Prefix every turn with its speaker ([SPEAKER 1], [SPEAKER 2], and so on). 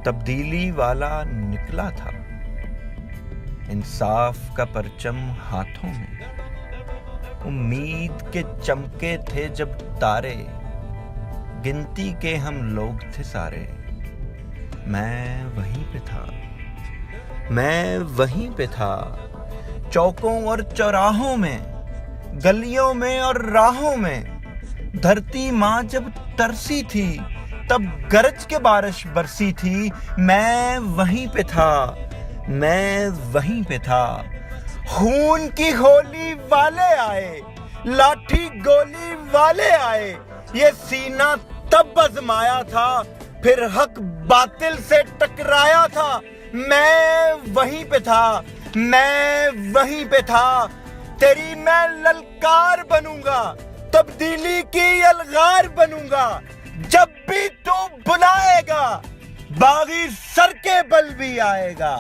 [SPEAKER 1] तब्दीली वाला निकला था, इंसाफ का परचम हाथों में। उम्मीद के चमके थे जब तारे, गिनती के हम लोग थे सारे। मैं वहीं पे था, मैं वहीं पे था, चौकों और चौराहों में, गलियों में और राहों में। धरती माँ जब तरसी थी तब गरज के बारिश बरसी थी। मैं वहीं पे था, मैं वहीं पे था। खून की होली वाले आए, लाठी गोली वाले आए। ये सीना तब आजमाया था, फिर हक बातिल से टकराया था। मैं वहीं पे था, मैं वहीं पे था। तेरी मैं ललकार बनूंगा, तब्दीली की अलगार बनूंगा। जब भी तू बुलाएगा, बागी सर के बल भी आएगा।